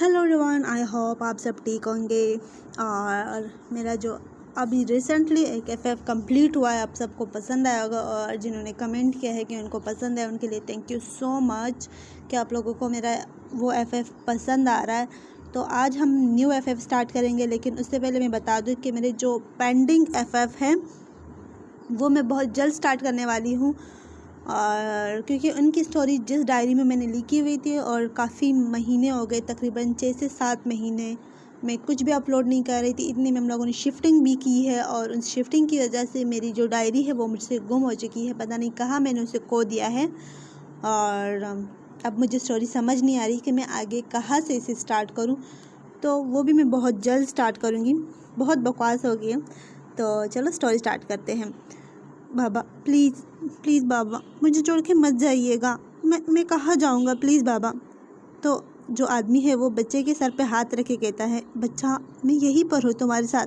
Hello everyone, I hope आप सब ठीक होंगे। और मेरा जो अभी रिसेंटली एक एफएफ कंप्लीट हुआ है, आप सबको पसंद आया होगा। और जिन्होंने कमेंट किया है कि उनको पसंद है, उनके लिए थैंक यू सो मच कि आप लोगों को मेरा वो एफएफ पसंद आ रहा है। तो आज हम न्यू एफएफ स्टार्ट करेंगे, लेकिन उससे पहले मैं बता दूं कि मेरे जो पेंडिंग एफएफ हैं वो मैं बहुत जल्द स्टार्ट करने वाली हूँ। और क्योंकि उनकी स्टोरी जिस डायरी में मैंने लिखी हुई थी और काफ़ी महीने हो गए, तकरीबन 6 से 7 महीने मैं कुछ भी अपलोड नहीं कर रही थी। इतने में हम लोगों ने शिफ्टिंग भी की है और उस शिफ्टिंग की वजह से मेरी जो डायरी है वो मुझसे गुम हो चुकी है। पता नहीं कहाँ मैंने उसे खो दिया है। और अब मुझे स्टोरी समझ नहीं आ रही कि मैं आगे कहाँ से इसे स्टार्ट करूँ। तो वो भी मैं बहुत जल्द स्टार्ट करूँगी। बहुत बकवास हो गई है। तो चलो स्टोरी स्टार्ट करते हैं। बाबा प्लीज़ प्लीज़ बाबा, मुझे छोड़ के मत जाइएगा। मैं कहाँ जाऊँगा, प्लीज़ बाबा। तो जो आदमी है वो बच्चे के सर पे हाथ रख के कहता है, बच्चा मैं यहीं पर हूँ तुम्हारे साथ।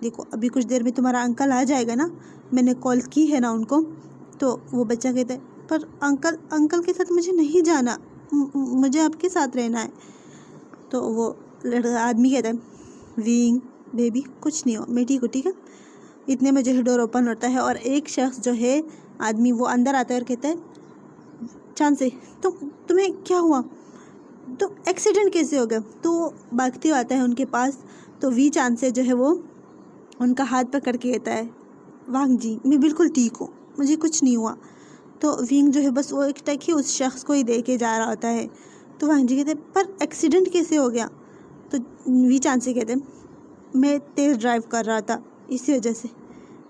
देखो अभी कुछ देर में तुम्हारा अंकल आ जाएगा ना, मैंने कॉल की है ना उनको। तो वो बच्चा कहता है, पर अंकल के साथ मुझे नहीं जाना, मुझे आपके साथ रहना है। तो वो आदमी कहता है, विंग बेबी कुछ नहीं हो, मैं ठीक हूँ, ठीक है। इतने में जो है डोर ओपन होता है और एक शख्स जो है आदमी वो अंदर आता है और कहता है, चांद से तुम्हें क्या हुआ, तो एक्सीडेंट कैसे हो गया। तो भागते हुए आता है उनके पास। तो वी चांद से जो है वो उनका हाथ पकड़ के कहता है, वांग जी मैं बिल्कुल ठीक हूँ, मुझे कुछ नहीं हुआ। तो विंग जो है बस वो एक टक ही उस शख्स को ही दे के जा रहा होता है। तो वांग जी कहते हैं, पर एक्सीडेंट कैसे हो गया। तो वी चांद से कहते हैं, मैं तेज़ ड्राइव कर रहा था इसी वजह से।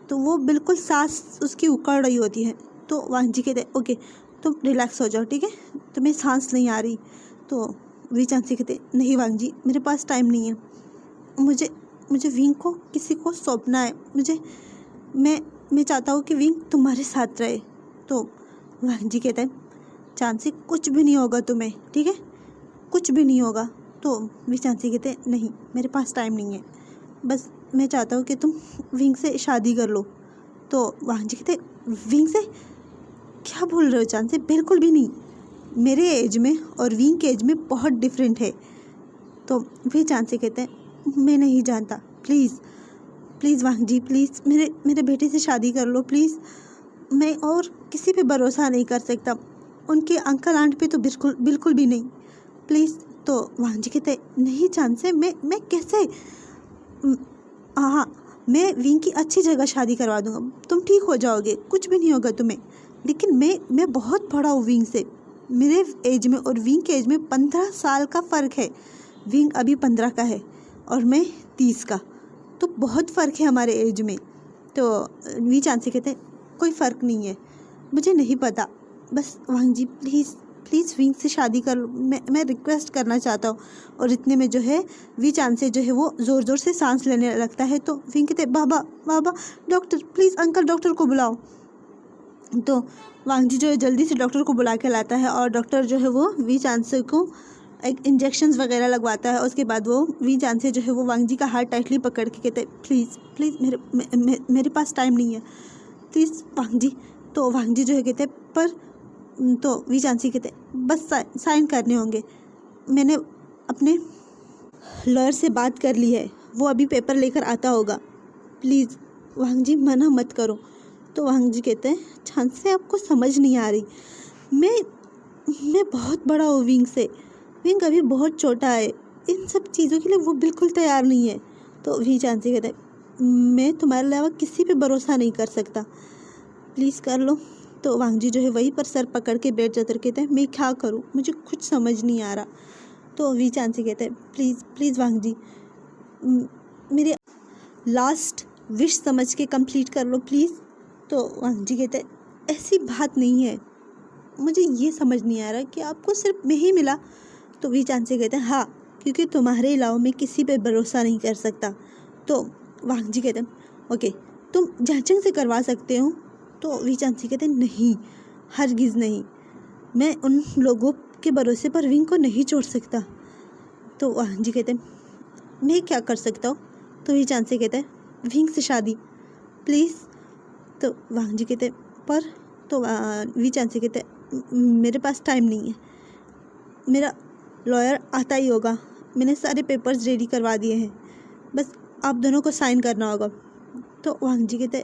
तो वो बिल्कुल सांस उसकी उकड़ रही होती है। तो वांग जी कहते ओके तुम रिलैक्स हो जाओ, ठीक है, तुम्हें सांस नहीं आ रही। तो वी चांसी कहते नहीं वांग जी मेरे पास टाइम नहीं है, मुझे विंग को किसी को सौंपना है। मैं चाहता हूँ कि विंग तुम्हारे साथ रहे। तो वांग जी कहते हैं, चांसी कुछ भी नहीं होगा तुम्हें, ठीक है, कुछ भी नहीं होगा। तो वी चांसी कहते नहीं मेरे पास टाइम नहीं है, बस मैं चाहता हूँ कि तुम विंग से शादी कर लो। तो वांग जी कहते विंग से, क्या बोल रहे हो चांद से, बिल्कुल भी नहीं, मेरे एज में और विंग के एज में बहुत डिफरेंट है। तो वे चांद से कहते हैं मैं नहीं जानता, please please Wang ji please मेरे बेटे से शादी कर लो प्लीज़। मैं और किसी पे भरोसा नहीं कर सकता, उनके अंकल आंट पे तो बिल्कुल भी नहीं, प्लीज़। तो वांग जी कहते नहीं चांद से, मैं कैसे, हाँ मैं विंग की अच्छी जगह शादी करवा दूंगा, तुम ठीक हो जाओगे, कुछ भी नहीं होगा तुम्हें। लेकिन मैं बहुत बड़ा हूँ विंग से, मेरे एज में और विंग के एज में 15 साल का फ़र्क है। विंग अभी 15 का है और मैं 30 का, तो बहुत फ़र्क है हमारे एज में। तो वी चांद से कहते हैं कोई फ़र्क नहीं है, मुझे नहीं पता, बस वांग जी प्लीज़ प्लीज़ विंग से शादी कर लो, मैं रिक्वेस्ट करना चाहता हूँ। और इतने में जो है वी चांद से जो है वो ज़ोर ज़ोर से सांस लेने लगता है। तो विंग कहते बाबा बाबा डॉक्टर प्लीज़, अंकल डॉक्टर को बुलाओ। तो वांग जी जो है जल्दी से डॉक्टर को बुला के लाता है और डॉक्टर जो है वो वी चांद से को एक इंजेक्शन्स वगैरह लगवाता है। उसके बाद वो वी चांद से जो है वो वांग जी का हाथ टाइटली पकड़ के कहते हैं, प्लीज़ प्लीज़ मेरे पास टाइम नहीं है, प्लीज़ वांग जी। तो वांग जी जो है कहते पर, तो वी चांसी कहते बस साइन करने होंगे, मैंने अपने लॉयर से बात कर ली है, वो अभी पेपर लेकर आता होगा, प्लीज़ वांग जी मना मत करो। तो वांग जी कहते हैं चांद से आपको समझ नहीं आ रही, मैं बहुत बड़ा हूँ विंग से, विंग अभी बहुत छोटा है, इन सब चीज़ों के लिए वो बिल्कुल तैयार नहीं है। तो वी चांद से कहते हैं मैं तुम्हारे अलावा किसी पे भरोसा नहीं कर सकता, प्लीज़ कर लो। तो वांग जी जो है वहीं पर सर पकड़ के बैठ जाते कहते हैं मैं क्या करूं, मुझे कुछ समझ नहीं आ रहा। तो वी चांद से कहते हैं प्लीज़ प्लीज़ वांग जी मेरी लास्ट विश समझ के कंप्लीट कर लो प्लीज़। तो वांग जी कहते हैं ऐसी बात नहीं है, मुझे ये समझ नहीं आ रहा कि आपको सिर्फ मैं ही मिला। तो वी चांद से कहते हैं हाँ, क्योंकि तुम्हारे अलावा मैं किसी पे भरोसा नहीं कर सकता। तो वांग जी कहते हैं ओके तुम जांचंग से करवा सकते हो। तो वी चांसी कहते हैं नहीं, हरगिज़ नहीं, मैं उन लोगों के भरोसे पर विंग को नहीं छोड़ सकता। तो वांग जी कहते हैं मैं क्या कर सकता हूँ। तो वी चांसी कहते हैं विंग से शादी प्लीज़। तो वांग जी कहते पर, तो वी चांसी कहते मेरे पास टाइम नहीं है, मेरा लॉयर आता ही होगा, मैंने सारे पेपर्स रेडी करवा दिए हैं, बस आप दोनों को साइन करना होगा। तो वांग जी कहते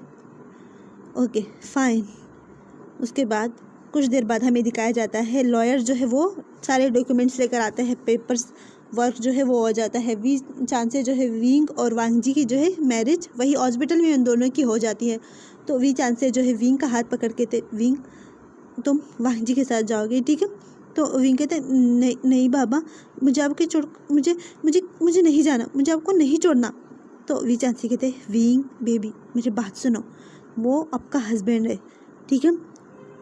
ओके फ़ाइन। उसके बाद कुछ देर बाद हमें दिखाया जाता है लॉयर जो है वो सारे डॉक्यूमेंट्स लेकर आता है, पेपर्स वर्क जो है वो हो जाता है। वी चांसे जो है विंग और वांग जी की जो है मैरिज वही हॉस्पिटल में उन दोनों की हो जाती है। तो वी चांसे जो है विंग का हाथ पकड़ के थे, विंग तुम वांग जी के साथ जाओगे, ठीक है। तो विंग कहते नहीं नहीं बाबा, मुझे आपके छोड़ मुझे मुझे मुझे नहीं जाना, मुझे आपको नहीं छोड़ना। तो वी चांसी कहते विंग बेबी मेरी बात सुनो, वो आपका हस्बैंड है, ठीक है।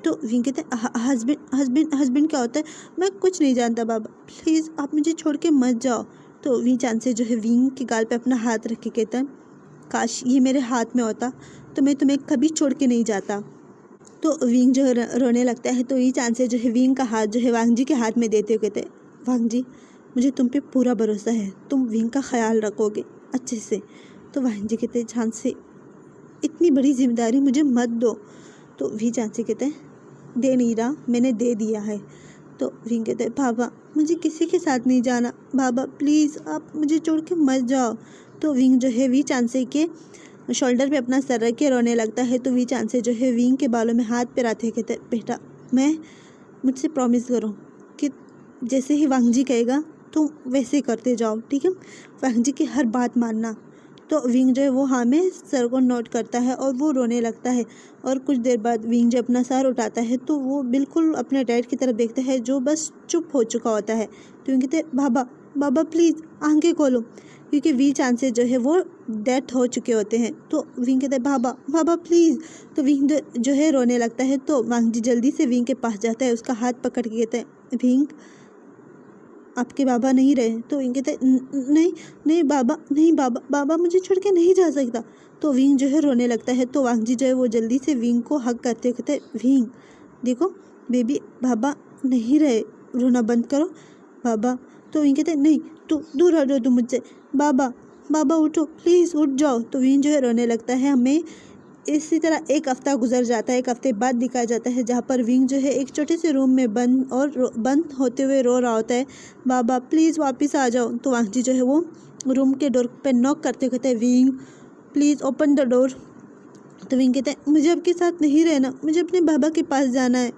तो विंग कहते हस्बैंड हस्बैंड हस्बैंड क्या होता है, मैं कुछ नहीं जानता बाबा, प्लीज़ आप मुझे छोड़ के मत जाओ। तो वी चांसे जो है विंग के गाल पे अपना हाथ रख के कहता है काश ये मेरे हाथ में होता तो मैं तुम्हें कभी छोड़ के नहीं जाता। तो विंग जो है रोने लगता है। तो ये चांसे जो है विंग का हाथ जो है वांग जी के हाथ में देते हुए कहते वांग जी मुझे तुम पे पूरा भरोसा है, तुम विंग का ख्याल रखोगे अच्छे से। तो वांग जी कहते चांसे इतनी बड़ी जिम्मेदारी मुझे मत दो। तो वी चांसे कहते हैं दे नहीं रहा, मैंने दे दिया है। तो विंग कहते हैं बाबा मुझे किसी के साथ नहीं जाना, बाबा प्लीज़ आप मुझे छोड़ के मत जाओ। तो विंग जो है वी चांसे के शोल्डर पे अपना सर रख के रोने लगता है। तो वी चांसे जो है विंग के बालों में हाथ पिराते कहते हैं बेटा मैं मुझसे प्रॉमिस करो कि जैसे ही वांग जी कहेगा तुम वैसे करते जाओ, ठीक है, वांग जी की हर बात मानना। तो विंग जो है वो हाँ में सर को नोट करता है और वो रोने लगता है। और कुछ देर बाद विंग जो अपना सर उठाता है तो वो बिल्कुल अपने डैड की तरफ देखता है जो बस चुप हो चुका होता है। तो विंग कहते बाबा बाबा प्लीज़ आंखें खोलो, क्योंकि वी चांसेस जो है वो डेथ हो चुके होते हैं। तो विंग कहते हैं बाबा बाबा प्लीज़। तो विंग जो है रोने लगता है। तो वांग जी जल्दी से विंग के पास जाता है, उसका हाथ पकड़ के कहते हैं विंग आपके बाबा नहीं रहे। तो विंग कहते नहीं नहीं बाबा नहीं, बाबा बाबा मुझे छोड़ के नहीं जा सकता। तो विंग जो है रोने लगता है। तो वांग जी जो है वो जल्दी से विंग को हग करते कहते हैं विंग देखो बेबी बाबा नहीं रहे, रोना बंद करो बाबा। तो विंग कहते नहीं तू दूर हटो तुम मुझसे, बाबा बाबा उठो प्लीज़ उठ जाओ। तो विंग जो है रोने लगता है। हमें इसी तरह एक हफ्ता गुजर जाता है। एक हफ्ते बाद दिखाया जाता है जहाँ पर विंग जो है एक छोटे से रूम में बंद होते हुए रो रहा होता है बाबा प्लीज़ वापस आ जाओ। तो वांग जी जो है वो रूम के डोर पे नॉक करते कहते हैं wing please open the door. तो विंग कहते हैं मुझे आपके साथ नहीं रहना, मुझे अपने बाबा के पास जाना है,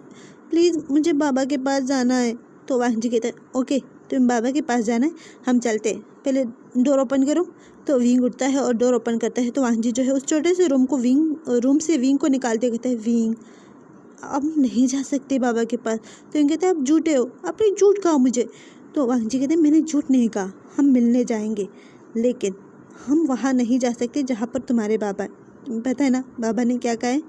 प्लीज़ मुझे बाबा के पास जाना है। तो वांग जी कहते हैं ओके तुम बाबा के पास जाना है, हम चलते हैं, पहले डोर ओपन करो। तो विंग उठता है और डोर ओपन करता है। तो वांग जी जो है उस छोटे से रूम से विंग को निकालते कहते हैं विंग अब नहीं जा सकते बाबा के पास। तो विंग कहते हैं आप झूठे हो, आपने झूठ कहा मुझे। तो वांग जी कहते हैं मैंने झूठ नहीं कहा, हम मिलने जाएंगे लेकिन हम वहाँ नहीं जा सकते जहाँ पर तुम्हारे बाबा है। तुम्हें पता है ना बाबा ने क्या कहा है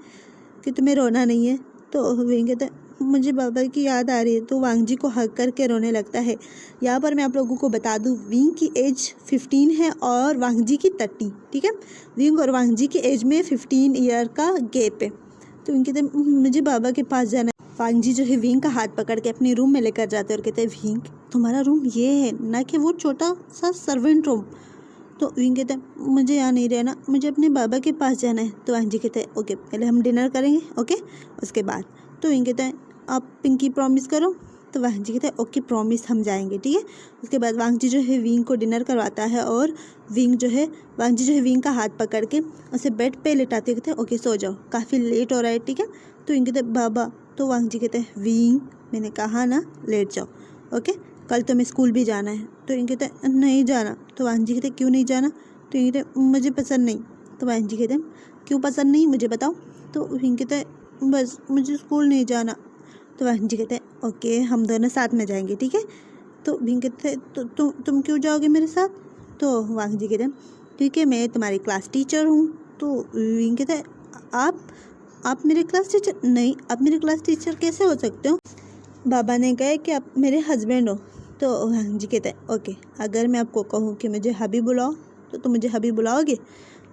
कि तुम्हें रोना नहीं है। तो विंग कहते हैं मुझे बाबा की याद आ रही है। तो वांग जी को हग करके रोने लगता है। यहाँ पर मैं आप लोगों को बता दूँ विंग की एज 15 है और वांग जी की 30, ठीक है। विंग और वांग जी की एज में 15 ईयर का गैप है। तो विंग कहते हैं मुझे बाबा के पास जाना है। वांग जी जो है विंग का हाथ पकड़ के अपने रूम में लेकर जाते हैं और कहते हैं विंग तुम्हारा रूम ये है ना कि वो छोटा सा सर्वेंट रूम। तो विंग कहते हैं मुझे यहाँ नहीं रहना, मुझे अपने बाबा के पास जाना है। तो वांग जी कहते हैं ओके पहले हम डिनर करेंगे, ओके उसके बाद। तो विंग कहते हैं आप पिंकी प्रॉमिस करो। तो वांग जी कहते हैं ओके प्रॉमिस हम जाएंगे, ठीक है। उसके बाद वांग जी जो है विंग को डिनर करवाता है और वांग जी जो है विंग का हाथ पकड़ के उसे बेड पे लेटाते कहते हैं ओके सो जाओ, काफ़ी लेट हो रहा है, ठीक है। तो विंग कहते हैं बाबा। तो वांग जी कहते हैं विंग मैंने कहा ना लेट जाओ, ओके कल तो मैं स्कूल भी जाना है। तो विंग कहते हैं नहीं जाना। तो वांग जी कहते हैं क्यों नहीं जाना। तो विंग कहते हैं मुझे पसंद नहीं। तो वांग जी कहते हैं क्यों पसंद नहीं मुझे बताओ। तो विंग कहते हैं बस मुझे स्कूल नहीं जाना। तो वांग जी कहते हैं ओके हम दोनों साथ में जाएंगे, ठीक है। तो विंग कहते हैं तो तुम क्यों जाओगे मेरे साथ। तो वांग जी कहते हैं क्योंकि मैं तुम्हारी क्लास टीचर हूँ। तो विंग कहते हैं आप मेरे क्लास टीचर नहीं, आप मेरे क्लास टीचर कैसे हो सकते हो, बाबा ने कहा कि आप मेरे हस्बैंड हो। तो वांग जी कहते हैं ओके अगर मैं आपको कहूँ कि मुझे हबी बुलाओ तो तुम मुझे हबी बुलाओगे।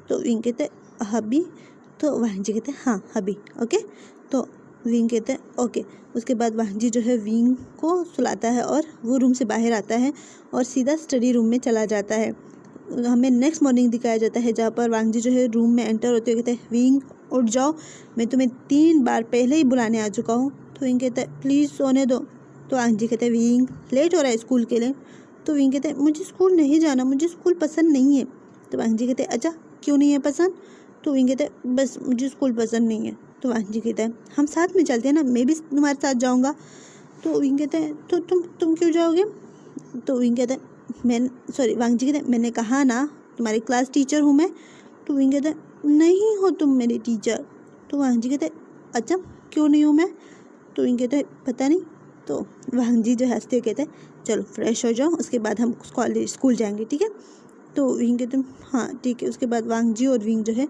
तो विंग कहते हैं हबी। तो वांग जी कहते हैं हाँ हबी, ओके। तो विंग कहते हैं ओके। उसके बाद वांग जी जो है विंग को सुलाता है और वो रूम से बाहर आता है और सीधा स्टडी रूम में चला जाता है। हमें नेक्स्ट मॉर्निंग दिखाया जाता है जहाँ पर वांग जी जो है रूम में एंटर होते हुए कहते हैं विंग उठ जाओ, मैं तुम्हें 3 बार पहले ही बुलाने आ चुका हूँ। तो विंग कहता है प्लीज़ सोने दो। तो वांग जी कहते हैं विंग लेट हो रहा है स्कूल के लिए। तो विंग कहते हैं मुझे स्कूल नहीं जाना, मुझे स्कूल पसंद नहीं है। तो वांग जी कहते हैं अच्छा क्यों नहीं है पसंद? तो विंग कहते हैं बस मुझे स्कूल पसंद नहीं है। तो वांग जी कहते हैं हम साथ में चलते हैं ना, मैं भी तुम्हारे साथ जाऊँगा। तो विंग कहते हैं तो तुम क्यों जाओगे? तो विंग कहते हैं वांग जी कहते हैं मैंने कहा ना तुम्हारी क्लास टीचर हूँ मैं। तो विंग कहते हैं नहीं हो तुम मेरी टीचर। तो वांग जी कहते हैं अच्छा क्यों नहीं हूँ मैं? तो विंग कहते हैं पता नहीं। तो वांग जी जो हंसते हुए कहते हैं चलो फ्रेश हो जाओ, उसके बाद हम स्कूल जाएंगे, ठीक है? तो विंग कहते हैं हाँ ठीक है। उसके बाद वांग जी और विंग जो है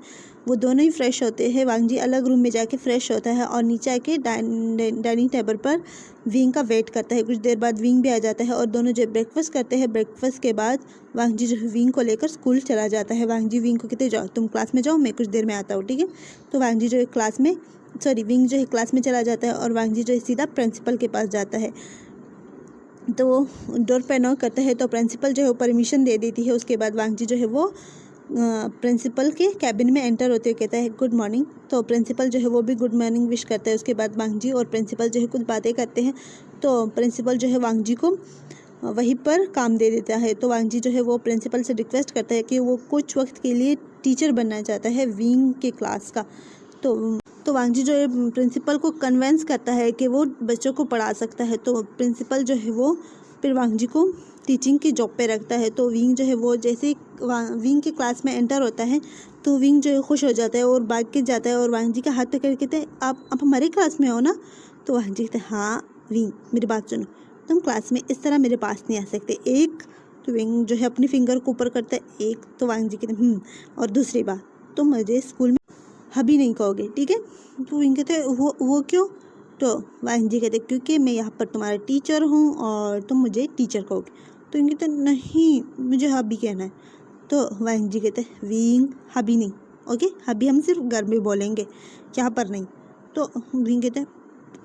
वो दोनों ही फ्रेश होते हैं। वांग जी अलग रूम में जाके फ्रेश होता है और नीचे आके डाइनिंग टेबल पर विंग का वेट करता है। कुछ देर बाद विंग भी आ जाता है और दोनों जो ब्रेकफास्ट करते हैं। ब्रेकफास्ट के बाद वांग जी जो है विंग को लेकर स्कूल चला जाता है। वांग जी विंग को कहते जाओ तुम क्लास में जाओ, मैं कुछ देर में आता हूँ, ठीक है? तो वांग जी जो है विंग जो है क्लास में चला जाता है और वांग जी जो है सीधा प्रिंसिपल के पास जाता है। तो वो डोर पे नॉक करता है तो प्रिंसिपल जो है वो परमिशन दे देती है। उसके बाद वांग जी जो है वो प्रिंसिपल के कैबिन में एंटर होते हुए कहता है गुड मॉर्निंग। तो प्रिंसिपल जो है वो भी गुड मॉर्निंग विश करता है। उसके बाद वांग जी और प्रिंसिपल जो है कुछ बातें करते हैं। तो प्रिंसिपल जो है वांग जी को वहीं पर काम दे देता है। तो वांग जी जो है वो प्रिंसिपल से रिक्वेस्ट करता है कि वो कुछ वक्त के लिए टीचर बनना चाहता है विंग के क्लास का। तो वांग जी जो है प्रिंसिपल को कन्वेंस करता है कि वो बच्चों को पढ़ा सकता है। तो प्रिंसिपल जो है वो फिर वांग जी को टीचिंग की जॉब पे रखता है। तो विंग जो है वो जैसे विंग के क्लास में एंटर होता है तो विंग जो है खुश हो जाता है और भाग के जाता है और वांग जी का हाथ पकड़ के कहते हैं आप हमारे क्लास में हो ना? तो वांग जी कहते हैं हाँ विंग मेरी बात सुनो, तुम क्लास में इस तरह मेरे पास नहीं आ सकते। एक तो विंग जो है अपनी फिंगर को ऊपर करता है एक। तो वांग जी कहते हैं और दूसरी बात तुम मुझे स्कूल में हबी नहीं कहोगे, ठीक है? तो विंग कहते हैं वो क्यों? तो वांग जी कहते क्योंकि मैं यहाँ पर तुम्हारा टीचर हूँ और तुम मुझे टीचर कहोगे। तो विंग कहते नहीं मुझे हबी कहना है। तो वांग जी कहते विंग हबी नहीं, ओके? हबी हम सिर्फ घर में बोलेंगे, यहाँ पर नहीं। तो विंग कहते हैं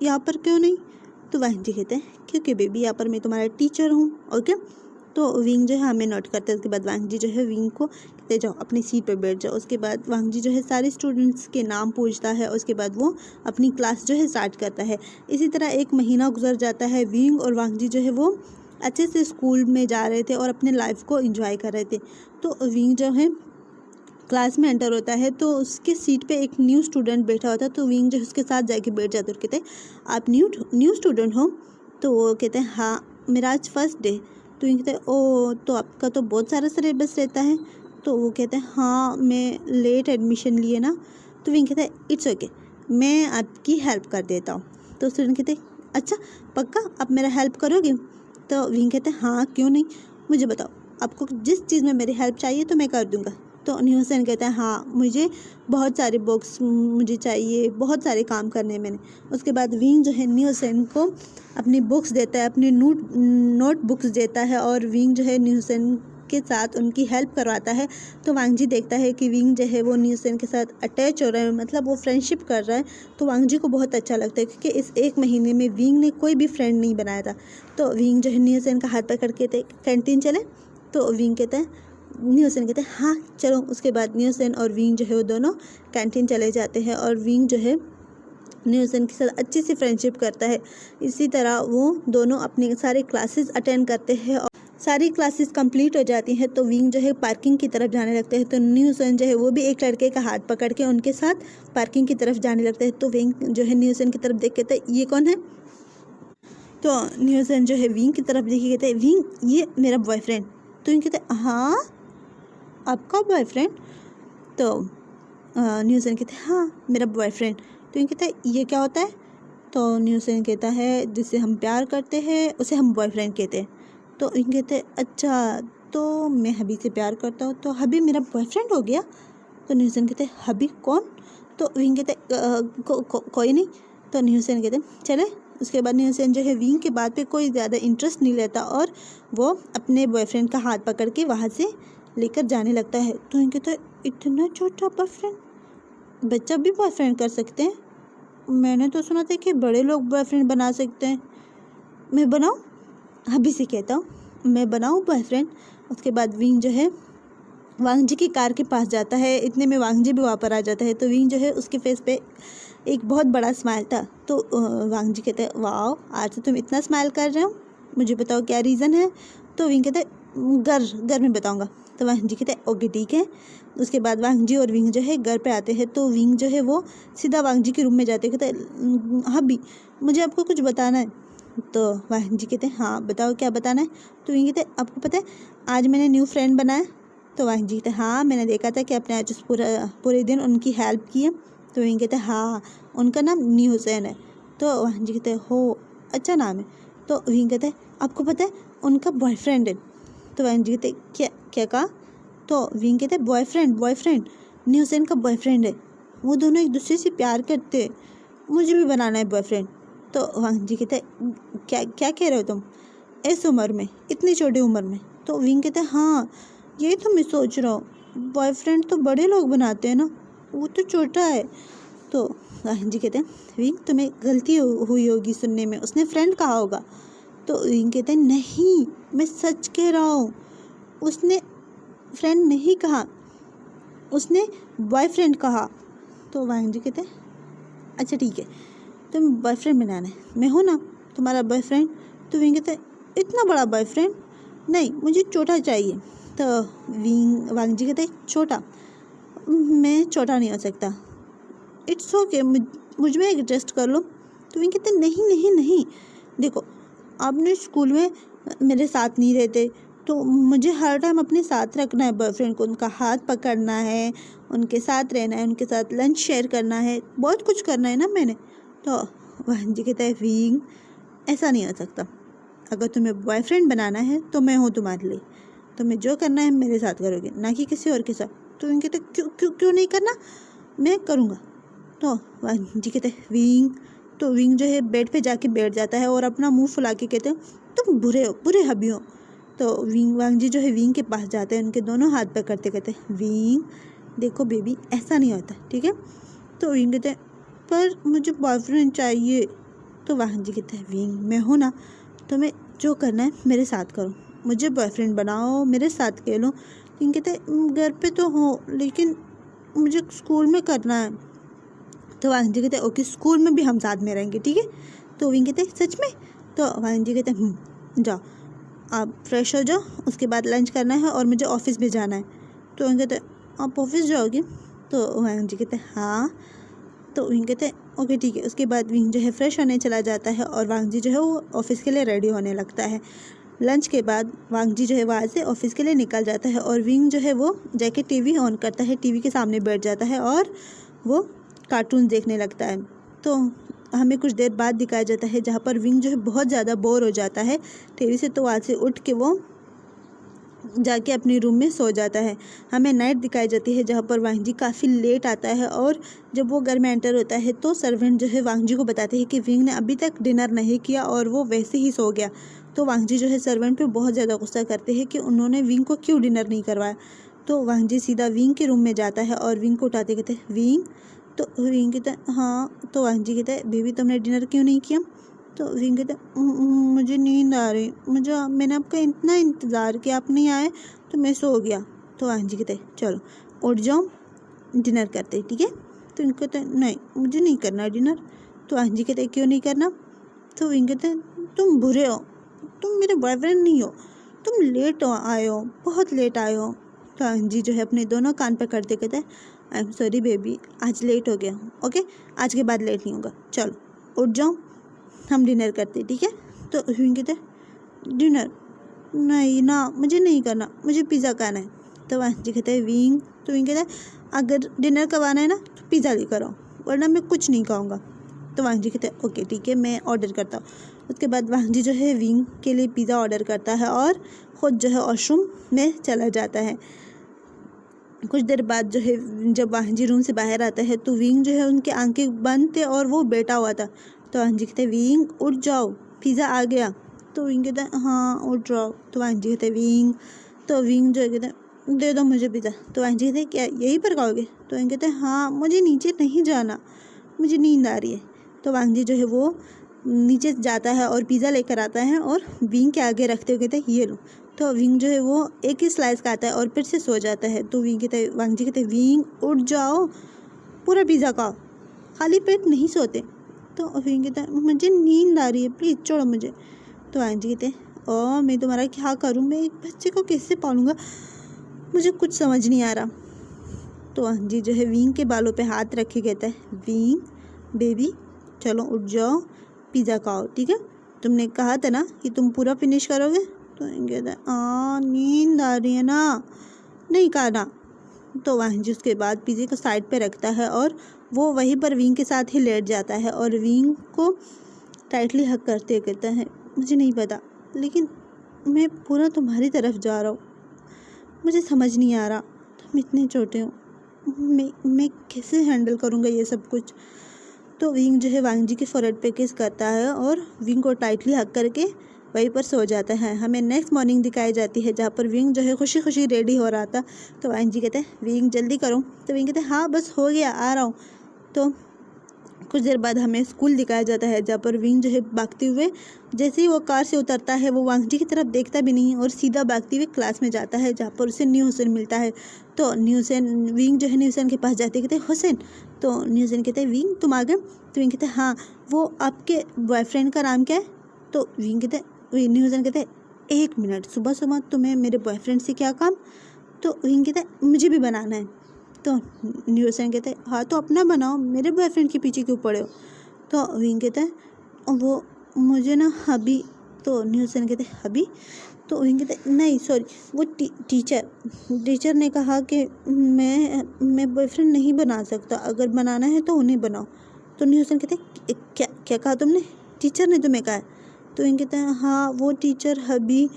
यहाँ पर क्यों नहीं? तो वांग जी कहते हैं क्योंकि बेबी यहाँ पर मैं तुम्हारा टीचर हूँ, ओके? तो विंग जो है हमें नोट करता है। उसके बाद वांग जी जो है विंग को कहते जाओ अपनी सीट पर बैठ जाओ। उसके बाद वांग जी जो है सारे स्टूडेंट्स के नाम पूछता है। उसके बाद वो अपनी क्लास जो है स्टार्ट करता है। इसी तरह एक महीना गुजर जाता है। विंग और वांग जी जो है वो अच्छे से स्कूल में जा रहे थे और अपने लाइफ को एंजॉय कर रहे थे। तो विंग जो है क्लास में एंटर होता है तो उसके सीट पे एक न्यू स्टूडेंट बैठा होता है। तो विंग जो है उसके साथ जाके बैठ जाते और कहते हैं आप न्यू स्टूडेंट हो? तो वो कहते हैं हाँ मेरा आज फर्स्ट डे। तो विंग कहते हैं ओ तो आपका तो बहुत सारा सिलेबस रहता है। तो वो कहते हैं हाँ मैं लेट एडमिशन लिए ना। तो विंग कहते हैं इट्स ओके मैं आपकी हेल्प कर देता हूँ। तो स्टूडेंट कहते हैं अच्छा पक्का आप मेरा हेल्प करोगे? तो विंग कहते हैं हाँ क्यों नहीं, मुझे बताओ आपको जिस चीज़ में मेरी हेल्प चाहिए तो मैं कर दूँगा। तो न्यूसेन कहता है हाँ मुझे बहुत सारे बुक्स मुझे चाहिए, बहुत सारे काम करने हैं मैंने। उसके बाद विंग जो है न्यूसेन को अपनी बुक्स देता है, अपनी नोट बुक्स देता है और विंग जो है न्यूसेन के साथ उनकी हेल्प करवाता है। तो वांग जी देखता है कि विंग जो है वो न्यूसेन के साथ अटैच हो रहा है, मतलब वो फ्रेंडशिप कर रहा है। तो वांग जी को बहुत अच्छा लगता है क्योंकि इस एक महीने में विंग ने कोई भी फ्रेंड नहीं बनाया था। तो विंग जो है न्यूसेन का हाथ पकड़ के कैंटीन चले। तो विंग कहते हैं न्यूसेन कहते हैं हाँ चलो। उसके बाद न्यूसेन और विंग जो है वो दोनों कैंटीन चले जाते हैं और विंग जो है न्यूसेन के साथ अच्छी सी फ्रेंडशिप करता है। इसी तरह वो दोनों अपने सारे क्लासेस अटेंड करते हैं और सारी क्लासेस कंप्लीट हो जाती हैं। तो विंग जो है पार्किंग की तरफ जाने लगते हैं। तो न्यूसेन जो है वो भी एक लड़के का हाथ पकड़ के उनके साथ पार्किंग की तरफ जाने लगते हैं। तो विंग जो है न्यूसेन की तरफ देख के कहते हैं ये कौन है? तो न्यूसेन जो है विंग की तरफ देख के कहते हैं विंग ये मेरा बॉयफ्रेंड। तो विंग कहते हैं हाँ आपका बॉयफ्रेंड? तो न्यूसेन कहते हैं हाँ मेरा बॉयफ्रेंड। तो विंग कहता है ये क्या होता है? तो न्यूसेन कहता है जिससे हम प्यार करते हैं उसे हम बॉयफ्रेंड कहते हैं। तो विंग कहते हैं अच्छा तो मैं हबी से प्यार करता हूँ तो हबी मेरा बॉयफ्रेंड हो गया? तो न्यूसेन कहते हैं हबी कौन? तो विंग कहते कोई नहीं। तो न्यूसेन कहते चले। उसके बाद न्यूसेन जो है विंग के बात पे कोई ज़्यादा इंटरेस्ट नहीं लेता और वो अपने बॉयफ्रेंड का हाथ पकड़ के वहाँ से लेकर जाने लगता है। तो विंग कहते इतना छोटा बॉयफ्रेंड, बच्चा भी बॉयफ्रेंड कर सकते हैं? मैंने तो सुना था कि बड़े लोग बॉयफ्रेंड बना सकते हैं, मैं बनाऊँ? अभी से कहता हूँ मैं बनाऊँ बॉयफ्रेंड। उसके बाद विंग जो है वांग जी की कार के पास जाता है। इतने में वांग जी भी वहाँ पर आ जाता है। तो विंग जो है उसके फेस पे एक बहुत बड़ा स्माइल था। तो वांग जी कहते हैं वाह आज तो तुम इतना स्माइल कर रहे हो, मुझे बताओ क्या रीज़न है? तो विंग कहते घर में बताऊँगा। तो वांग जी कहते ओके ठीक है। उसके बाद वांग जी और विंग जो है घर पे आते हैं। तो विंग जो है वो सीधा वांग जी के रूम में जाते हैं। कहते हाँ भी मुझे आपको कुछ बताना है। तो वांग जी कहते हाँ बताओ क्या बताना है। तो विंग कहते आपको पता है आज मैंने न्यू फ्रेंड बनाया। तो वांग जी कहते हाँ मैंने देखा था कि आपने आज पूरे दिन उनकी हेल्प की है। तो विंग कहते हाँ उनका नाम न्यू हुसैन है। तो वांग जी कहते हो अच्छा नाम है। तो विंग कहते आपको पता है उनका बॉयफ्रेंड है। तो वांग जी कहते क्या कहा। तो विंग कहते बॉयफ्रेंड न्यू हुसैन का बॉयफ्रेंड है। वो दोनों एक दूसरे से प्यार करते हैं। मुझे भी बनाना है बॉयफ्रेंड। तो वांग जी कहते क्या क्या कह रहे हो तुम इस उम्र में, इतनी छोटी उम्र में। तो विंग कहते हाँ यही तो मैं सोच रहा हूँ, बॉयफ्रेंड तो बड़े लोग बनाते हैं ना, वो तो छोटा है। तो वांग जी कहते हैं विंग तुम्हें गलती हुई होगी सुनने में, उसने फ्रेंड कहा होगा। तो विंग कहते हैं नहीं मैं सच कह रहा हूँ, उसने फ्रेंड नहीं कहा, उसने बॉयफ्रेंड कहा। तो वांग जी कहते अच्छा ठीक है तुम बॉयफ्रेंड बनाना है, मैं हूँ ना तुम्हारा बॉयफ्रेंड। तो विंग कहते इतना बड़ा बॉयफ्रेंड नहीं मुझे छोटा चाहिए। तो वांग जी कहते छोटा, मैं छोटा नहीं हो सकता, इट्स ओके मुझ में एडजस्ट कर लो। तो विंग कहते नहीं नहीं नहीं देखो आपने स्कूल में मेरे साथ नहीं रहते, तो मुझे हर टाइम अपने साथ रखना है बॉयफ्रेंड को, उनका हाथ पकड़ना है, उनके साथ रहना है, उनके साथ लंच शेयर करना है, बहुत कुछ करना है ना मैंने। तो वांग जी कहता है विंग ऐसा नहीं हो सकता, अगर तुम्हें बॉयफ्रेंड बनाना है तो मैं हूँ तुम्हारे लिए, तुम्हें जो करना है मेरे साथ करोगे ना कि किसी और के साथ। तो विंग कहते क्यों क्यों क्यों नहीं करना, मैं करूँगा। तो वांग जी कहते विंग, तो विंग जो है बेड पे जाके बैठ जाता है और अपना मुंह फुला के कहते तुम बुरे हबी हो। तो वांग जी जो है विंग के पास जाते हैं, उनके दोनों हाथ पकड़ते कहते विंग देखो बेबी ऐसा नहीं होता ठीक है। तो विंग कहते पर मुझे बॉयफ्रेंड चाहिए। तो वांग जी कहते विंग मैं हूँ ना, तुम्हें जो करना है मेरे साथ करो, मुझे बॉयफ्रेंड बनाओ, मेरे साथ खेलो। विंग कहते घर पे तो हो लेकिन मुझे स्कूल में करना है। तो वांग जी कहते ओके स्कूल में भी हम साथ में रहेंगे ठीक है। तो विंग कहते सच में। तो वांग जी कहते जाओ आप फ्रेश हो जाओ, उसके बाद लंच करना है और मुझे ऑफिस भी जाना है। तो विंग कहते आप ऑफिस जाओगे। तो वांग जी कहते हाँ। तो विंग कहते ओके ठीक है। उसके बाद विंग जो है फ्रेश होने चला जाता है और वांग जी जो है वो ऑफिस के लिए रेडी होने लगता है। लंच के बाद वांग जी जो है वहाँ से ऑफिस के लिए निकल जाता है और विंग जो है वो जाके टीवी ऑन करता है, टीवी के सामने बैठ जाता है और वो कार्टून देखने लगता है। तो हमें कुछ देर बाद दिखाया जाता है जहाँ पर विंग जो है बहुत ज़्यादा बोर हो जाता है टीवी से, तो वहाँ से उठ के वो जाके अपने रूम में सो जाता है। हमें नाइट दिखाई जाती है जहाँ पर वांग जी काफ़ी लेट आता है और जब वो घर में एंटर होता है तो सर्वेंट जो है वांग जी को बताते हैं कि विंग ने अभी तक डिनर नहीं किया और वो वैसे ही सो गया। तो वांग जी जो है सर्वेंट पे बहुत ज़्यादा गुस्सा करते हैं कि उन्होंने विंग को क्यों डिनर नहीं करवाया। तो वांग जी सीधा विंग के रूम में जाता है और विंग को उठाते कहते हैं विंग। तो विंग कहता है हाँ। तो वांग जी कहता है बेबी तुमने डिनर क्यों नहीं किया। तो विंग कहता है मुझे नींद आ रही, मैंने आपका इतना इंतज़ार किया आप नहीं आए तो मैं सो गया। तो वांग जी कहते हैं चलो उठ जाओ डिनर करते ठीक है। तो विंग कहते हैं नहीं मुझे नहीं करना डिनर। तो वांग जी कहते हैं क्यों नहीं करना। तो विंग कहते हैं तुम बुरे हो, तुम मेरे बॉयफ्रेंड नहीं हो, तुम लेट आए हो, बहुत लेट आए हो। तो वांग जी जो है अपने दोनों कान पकड़ते कहते हैं आई एम सॉरी बेबी आज लेट हो गया, ओके आज के बाद लेट नहीं होगा, चलो उठ जाओ हम डिनर करते ठीक है। तो विंग कहते डिनर नहीं ना मुझे नहीं करना, मुझे पिज़्ज़ा खाना है। तो वांग जी कहते हैं विंग। तो विंग कहता है अगर डिनर करवाना है ना तो पिज़्ज़ा लेकर आओ वरना मैं कुछ नहीं खाऊंगा। तो वांग जी कहते हैं ओके ठीक है मैं ऑर्डर करता हूँ। उसके बाद वांग जी जो है विंग के लिए पिज़्ज़ा ऑर्डर करता है और ख़ुद जो है वॉशरूम में चला जाता है। कुछ देर बाद जो है जब वांग जी रूम से बाहर आता है तो विंग जो है उनकी आंखें बंद थे और वो बैठा हुआ था। तो वांग जी कहते विंग उठ जाओ पिज़्ज़ा आ गया। तो विंग कहता है हाँ उठ जाओ। तो वांग जी कहते विंग। तो विंग जो है कहते दे दो मुझे पिज़्ज़ा। तो वांग जी कहते क्या यहीं पर खाओगे। तो विंग कहते हाँ मुझे नीचे नहीं जाना, मुझे नींद आ रही है। तो वांग जी जो है वो नीचे जाता है और पिज़्ज़ा लेकर आता है और विंग के आगे रखते हुए कहते हैं ये लो। तो विंग जो है वो एक ही स्लाइस खाता है और फिर से सो जाता है। तो वांग जी कहते विंग उठ जाओ पूरा पिज़्ज़ा खाओ, खाली पेट नहीं सोते। तो विंग कहता है मुझे नींद आ रही है प्लीज़ छोड़ो मुझे। तो वांग जी कहते मैं तुम्हारा क्या करूँ, मैं एक बच्चे को कैसे पालूँगा, मुझे कुछ समझ नहीं आ रहा। तो अंजी जो है विंग के बालों पे हाथ रख के कहता है, विंग बेबी चलो उठ जाओ, पिज़्ज़ा खाओ, ठीक है, तुमने कहा था ना कि तुम पूरा फिनिश करोगे। तो विंग कहता है नींद आ रही है ना, नहीं कहा ना। तो वांजी उसके बाद पिज़्ज़े को साइड पे रखता है और वो वहीं पर विंग के साथ ही लेट जाता है और विंग को टाइटली हक करते हुए कहता है, मुझे नहीं पता लेकिन मैं पूरा तुम्हारी तरफ जा रहा हूँ, मुझे समझ नहीं आ रहा, तुम इतने छोटे हो, मैं कैसे हैंडल करूँगा ये सब कुछ। तो विंग जो है वांजी के फोrehead पे किस करता है और विंग को टाइटली हक करके वहीं पर सो जाता है। हमें नेक्स्ट मॉर्निंग दिखाई जाती है जहाँ पर विंग जो है खुशी खुशी रेडी हो रहा था। तो वांजी कहते हैं, विंग जल्दी करो। तो विंग कहते हैं, हाँ बस हो गया, आ रहा हूँ। तो कुछ देर बाद हमें स्कूल दिखाया जाता है जहाँ पर विंग जो है भागते हुए, जैसे ही वो कार से उतरता है वो वांजी की तरफ देखता भी नहीं और सीधा भागते हुए क्लास में जाता है जहाँ पर उसे न्यू हुसैन मिलता है। तो न्यू हुसैन, विंग जो है न्यू हुसैन के पास जाते कहते हैं, हुसैन। तो न्यू हुसैन कहते हैं, विंग तुम आ गए। तो विंग कहते हैं, हाँ वो आपके बॉयफ्रेंड का नाम क्या है। तो विंग कहते हैं, न्यू हुसैन कहते हैं, 1 मिनट, सुबह सुबह तुम्हें मेरे बॉयफ्रेंड से क्या काम। तो विंग कहते हैं, मुझे भी बनाना है। तो न्यू हुसैन कहते हैं, हाँ तो अपना बनाओ, मेरे बॉयफ्रेंड के पीछे क्यों पड़े हो। तो विंग कहता है, वो मुझे ना हबी। तो न्यू हुसैन कहते हैं, हबी। तो विंग कहते हैं, नहीं सॉरी, वो टीचर ने कहा कि मैं बॉयफ्रेंड नहीं बना सकता, अगर बनाना है तो उन्हें बनाओ। तो न्यू हुसैन कहते हैं, क्या क्या कहा तुमने, टीचर ने तुम्हें कहा है। तो विंग कहते हैं, हाँ वो टीचर, हबी,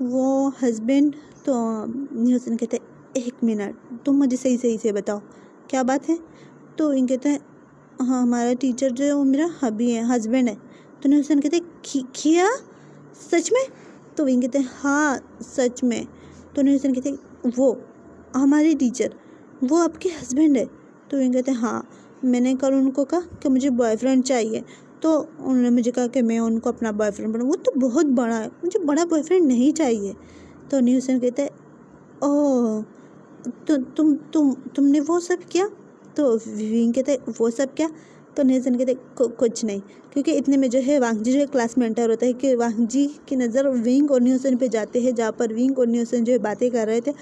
वो हस्बैंड। तो न्यू हुसैन कहते हैं, 1 मिनट, तुम मुझे सही सही से बताओ क्या बात है। तो विंग कहते हैं, हाँ हमारा टीचर जो है वो मेरा हबी है, हस्बैंड है। तो न्यू हुसैन कहते हैं, क्या सच में। तो विंग कहते हैं, हाँ सच में। तो न्यू हुसैन कहते हैं, वो हमारी टीचर, वो आपके हस्बैंड है। तो विंग कहते हैं, हाँ मैंने कल उनको कहा कि मुझे बॉयफ्रेंड चाहिए, तो उन्होंने मुझे कहा कि मैं उनको अपना बॉयफ्रेंड बनाऊँ, वो तो बहुत बड़ा है, मुझे बड़ा बॉयफ्रेंड नहीं चाहिए। तो न्यू हुसैन कहते हैं, ओह तो तुमने वो सब किया। तो विंग कहते वो सब क्या। तो न्यू हुसैन कहते कुछ नहीं, क्योंकि इतने में जो है वांगजी जो है क्लास में एंटर होता है कि वांगजी की नज़र विंग और न्यू हुसैन पे जाते हैं जहाँ पर विंग और न्यू हुसैन जो है बातें कर रहे थे।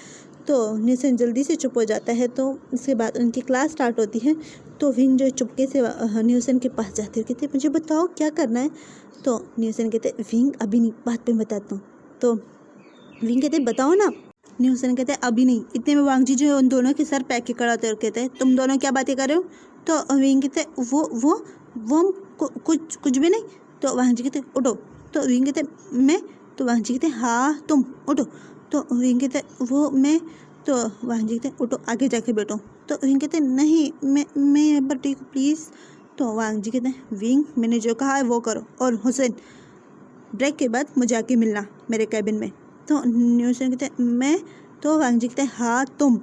तो न्यू हुसैन जल्दी से चुप हो जाता है। तो उसके बाद उनकी क्लास स्टार्ट होती है। तो विंग जो है चुपके से न्यू हुसैन के पास जाते हैं, कहते मुझे बताओ क्या करना है। तो न्यू हुसैन कहते विंग अभी नहीं, बात पे बताता हूँ। तो विंग कहते बताओ ना। न्यू हुसैन कहते हैं, अभी नहीं। इतने में वांगजी जो है उन दोनों के सर पैक के खड़ा होते और कहते हैं, तुम दोनों क्या बातें कर रहे हो। तो विंग कहते हैं, वो कुछ भी नहीं। तो वांगजी कहते उठो। तो विंग कहते मैं। तो वांगजी कहते हाँ तुम उठो। तो विंग कहते वो मैं। तो वांगजी कहते उठो, आगे जाके बैठो। तो विंग कहते नहीं, मैं यहाँ पर ठीक हूँ प्लीज़। तो वांगजी कहते हैं, विंग मैंने जो कहा है वो करो, और हुसैन ब्रेक के बाद मुझे आके मिलना मेरे कैबिन में। तो न्यू हुसैन कहते हैं मैं। तो वांगजी कहते हैं हाँ तुम।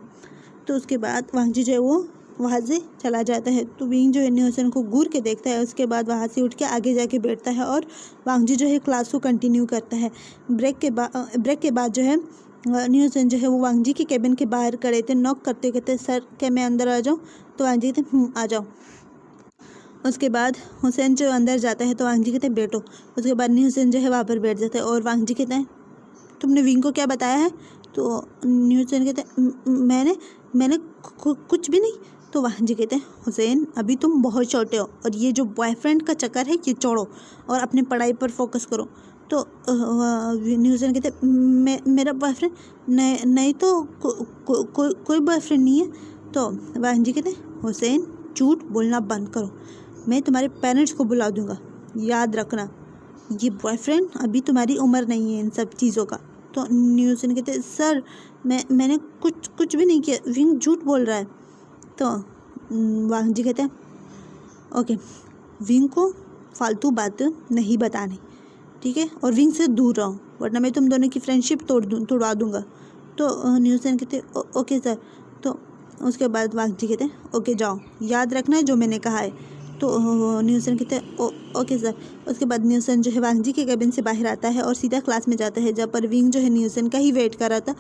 तो उसके बाद वांगजी जो है वो वहाँ से चला जाता है। तो विंग जो है न्यू हुसैन को घूर के देखता है, उसके बाद वहाँ से उठ के आगे जाके बैठता है और वांगजी जो है क्लास को कंटिन्यू करता है। ब्रेक के बाद जो है न्यू हुसैन जो है वो वांगजी के कैबिन के बाहर खड़े थे, नॉक करते कहते सर क्या मैं अंदर आ जाऊँ। तो वांगजी कहते आ जाओ। उसके बाद हुसैन जो अंदर जाता है तो वांगजी कहते हैं बैठो। उसके बाद न्यू हुसैन जो है वहाँ पर बैठ जाता है और वांगजी कहते हैं, तुमने विंग को क्या बताया है। तो न्यू हुसैन कहते हैं मैंने कुछ भी नहीं। तो वांगजी कहते हैं, हुसैन अभी तुम बहुत छोटे हो और ये जो बॉयफ्रेंड का चक्कर है ये छोड़ो और अपनी पढ़ाई पर फोकस करो। तो न्यू हुसैन कहते हैं, मेरा बॉयफ्रेंड नहीं तो कोई बॉयफ्रेंड नहीं है। तो वांगजी कहते हैं, हुसैन झूठ बोलना बंद करो, मैं तुम्हारे पेरेंट्स को बुला दूंगा, याद रखना ये बॉयफ्रेंड अभी तुम्हारी उम्र नहीं है इन सब चीज़ों का। तो न्यू हुसैन कहते सर मैंने कुछ भी नहीं किया, विंग झूठ बोल रहा है। तो वांगजी कहते हैं ओके, विंग को फालतू बात नहीं बतानी, ठीक है, और विंग से दूर रहो वरना मैं तुम दोनों की फ्रेंडशिप तोड़वा दूंगा। तो न्यू हुसैन कहते ओके सर। तो उसके बाद वांगजी कहते हैं ओके जाओ, याद रखना है जो मैंने कहा है। तो न्यू हुसैन कहते हैं ओके सर। उसके बाद न्यू हुसैन जो है वांगजी के कैबिन से बाहर आता है और सीधा क्लास में जाता है जहाँ पर विंग जो है न्यू हुसैन का ही वेट कर रहा था।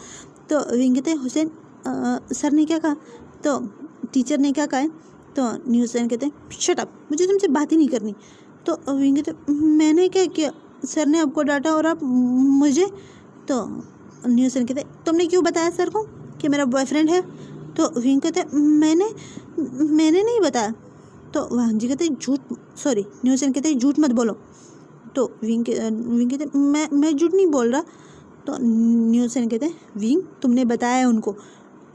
तो विंग कहते हैं हुसैन सर ने क्या कहा। तो टीचर ने क्या कहा है। तो न्यू हुसैन कहते हैं शट अप, मुझे तुमसे बात ही नहीं करनी। तो विंग कहते मैंने क्या किया। सर ने आपको डांटा और आप मुझे। तो न्यूसन कहते तुमने क्यों बताया सर को कि मेरा बॉयफ्रेंड है? तो विंग कहते मैंने नहीं बताया। तो वांग जी कहते झूठ, सॉरी न्यूसन कहते झूठ मत बोलो। तो विंग कहते मैं झूठ नहीं बोल रहा। तो न्यूसन कहते विंग तुमने बताया उनको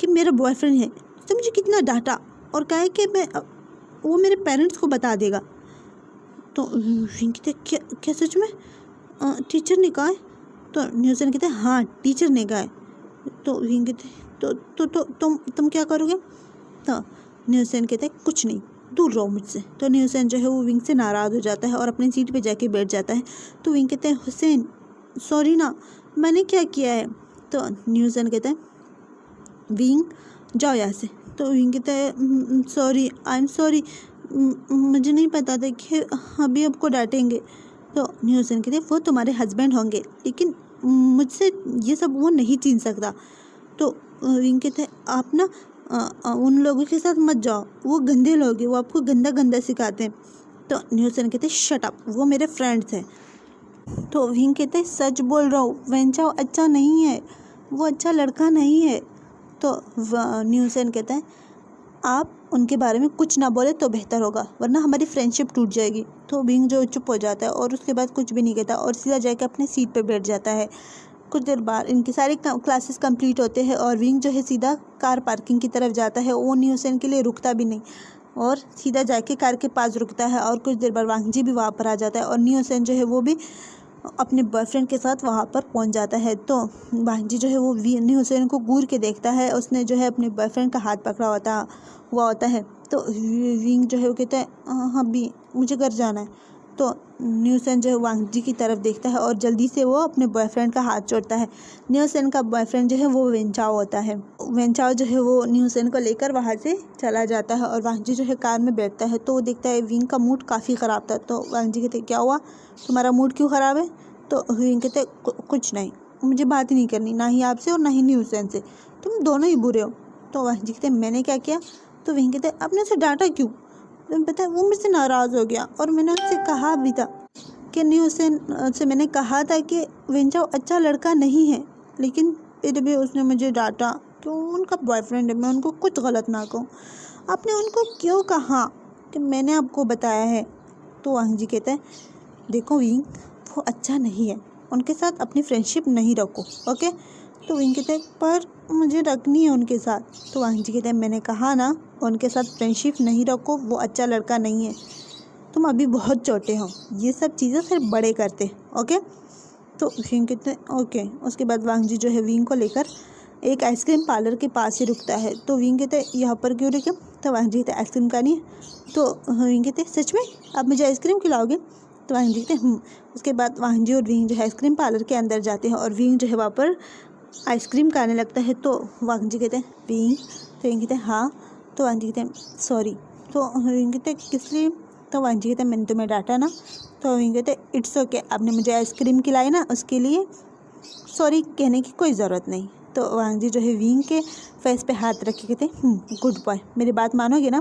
कि मेरा बॉयफ्रेंड है, तो मुझे कितना डांटा और कहा कि वो मेरे पेरेंट्स को बता देगा। तो विंग कहते क्या सच में? टीचर ने कहा है? तो न्यूसन कहते हाँ टीचर ने कहा है। तो विंग कहते तुम क्या करोगे? तो न्यूसन कहते कुछ नहीं, दूर रहो मुझसे। तो न्यूसन जो है वो विंग से नाराज़ हो जाता है और अपनी सीट पे जाके बैठ जाता है। तो विंग कहते हैं हुसैन सॉरी ना, मैंने क्या किया है? तो न्यूसन कहते हैं विंग जाओ यहाँ से। तो विंग कहता है सॉरी, आई एम सॉरी, मुझे नहीं पता था कि अभी आपको डांटेंगे। तो न्यूसन कहते वो तुम्हारे हस्बैंड होंगे, लेकिन मुझसे ये सब वो नहीं छीन सकता। तो विंग कहते हैं आप ना उन लोगों के साथ मत जाओ, वो गंदे लोग हैं, वो आपको गंदा गंदा सिखाते हैं। तो न्यूसन कहते शट अप, वो मेरे फ्रेंड्स हैं। तो विंग कहते हैं सच बोल रहा हूँ, वेंचाओ अच्छा नहीं है, वो अच्छा लड़का नहीं है। तो न्यूसन कहता है आप उनके बारे में कुछ ना बोले तो बेहतर होगा, वरना हमारी फ्रेंडशिप टूट जाएगी। तो विंग जो चुप हो जाता है और उसके बाद कुछ भी नहीं कहता और सीधा जाकर अपने सीट पे बैठ जाता है। कुछ देर बाद इनकी सारी क्लासेस कंप्लीट होते हैं और विंग जो है सीधा कार पार्किंग की तरफ जाता है। वो न्यूसन के लिए रुकता भी नहीं और सीधा जाके कार के पास रुकता है। और कुछ देर बाद वांग जी भी वहाँ पर आ जाता है और न्यूसन जो है वो भी अपने बॉयफ्रेंड के साथ वहाँ पर पहुँच जाता है। तो वांग जी जो है वो न्यूसन को घूर के देखता है, उसने जो है अपने बॉयफ्रेंड का हाथ पकड़ा हुआ होता है। तो विंग जो है वो कहता है हाँ भी मुझे घर जाना है। तो न्यूसन जो है वांग जी की तरफ देखता है और जल्दी से वो अपने बॉयफ्रेंड का हाथ छोड़ता है। न्यूसन का बॉयफ्रेंड जो है वो वेंचाओ होता है। वेंचाओ जो है वो न्यूसन को लेकर वहाँ से चला जाता है और वांग जी जो है कार में बैठता है। तो वो देखता है विंग का मूड काफ़ी ख़राब था। तो वांग जी कहते क्या हुआ, तुम्हारा मूड क्यों ख़राब है? तो विंग कहते कुछ नहीं, मुझे बात ही नहीं करनी, ना ही आपसे और ना ही न्यूसन से, तुम दोनों ही बुरे हो। तो वांग जी कहते मैंने क्या किया? तो विंग कहते आपने उसे डांटा क्यों? तुम्हें पता है वो मुझसे नाराज़ हो गया और मैंने उससे कहा भी था कि न्यूसन से मैंने कहा था कि वेंचाओ अच्छा लड़का नहीं है, लेकिन फिर भी उसने मुझे डांटा क्यों? उनका बॉयफ्रेंड है, मैं उनको कुछ गलत ना कहूँ। आपने उनको क्यों कहा कि मैंने आपको बताया है? तो वांग जी कहते हैं देखो विंग वो अच्छा नहीं है, उनके साथ अपनी फ्रेंडशिप नहीं रखो, ओके? तो विंग कहते हैं पर मुझे रखनी है उनके साथ। तो वांग जी कहते हैं मैंने कहा ना उनके साथ फ्रेंडशिप नहीं रखो, वो अच्छा लड़का नहीं है, तुम अभी बहुत छोटे हो, ये सब चीज़ें सिर्फ बड़े करते, ओके? तो विंग कहते हैं ओके। उसके बाद वांग जी जो है विंग को लेकर एक आइसक्रीम पार्लर के पास ही रुकता है। तो विंग कहते हैं यहाँ पर क्यों रुके? तो वांग जी कहते आइसक्रीम खानी है। तो विंग कहते सच में आप मुझे आइसक्रीम खिलाओगे? तो वांग जी कहते उसके बाद वांग जी और विंग जो है आइसक्रीम पार्लर के अंदर जाते हैं और विंग जो है वहाँ पर आइसक्रीम खाने लगता है। तो वांग जी कहते हैं विंग, तो विंग कहते हैं हाँ। तो वांग जी कहते हैं सॉरी। तो विंग कहते हैं किस लिए? तो वांग जी कहते हैं मैंने तुम्हें डांटा ना। तो विंग कहते हैं इट्स ओके, आपने मुझे आइसक्रीम खिलाई ना, उसके लिए सॉरी कहने की कोई ज़रूरत नहीं। तो वांग जी जो है विंग के फेस पे हाथ रख के कहते हैं गुड बॉय, मेरी बात मानोगे ना?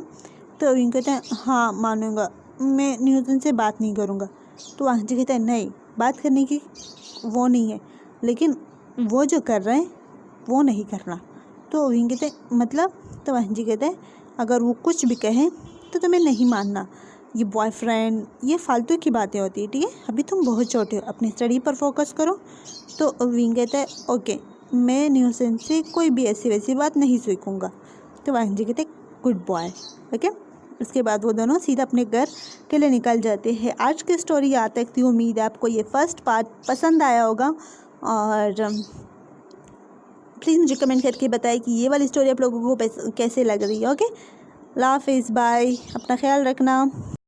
तो विंग कहते हैं हाँ मानूंगा, मैं न्यूटन से बात नहीं करूँगा। तो वांग जी कहते हैं नहीं, बात करने की वो नहीं है, लेकिन वो जो कर रहे हैं वो नहीं करना। तो विंग कहते हैं मतलब? तो वांग जी कहते हैं अगर वो कुछ भी कहें तो तुम्हें नहीं मानना, ये बॉयफ्रेंड ये फालतू की बातें होती है, ठीक है? अभी तुम बहुत छोटे हो, अपनी स्टडी पर फोकस करो। तो विंग कहता है ओके, मैं न्यूसन से कोई भी ऐसी वैसी बात नहीं सीखूँगा। तो वांग जी कहते गुड बॉय, ओके? उसके बाद वो दोनों सीधा अपने घर के लिए निकल जाते हैं। आज की स्टोरी यहाँ तक थी। उम्मीद है आपको ये फर्स्ट पार्ट पसंद आया होगा और प्लीज़ मुझे कमेंट करके बताएं कि ये वाली स्टोरी आप लोगों को कैसे लग रही है, ओके? अल्लाह हाफिज़, बाय, अपना ख्याल रखना।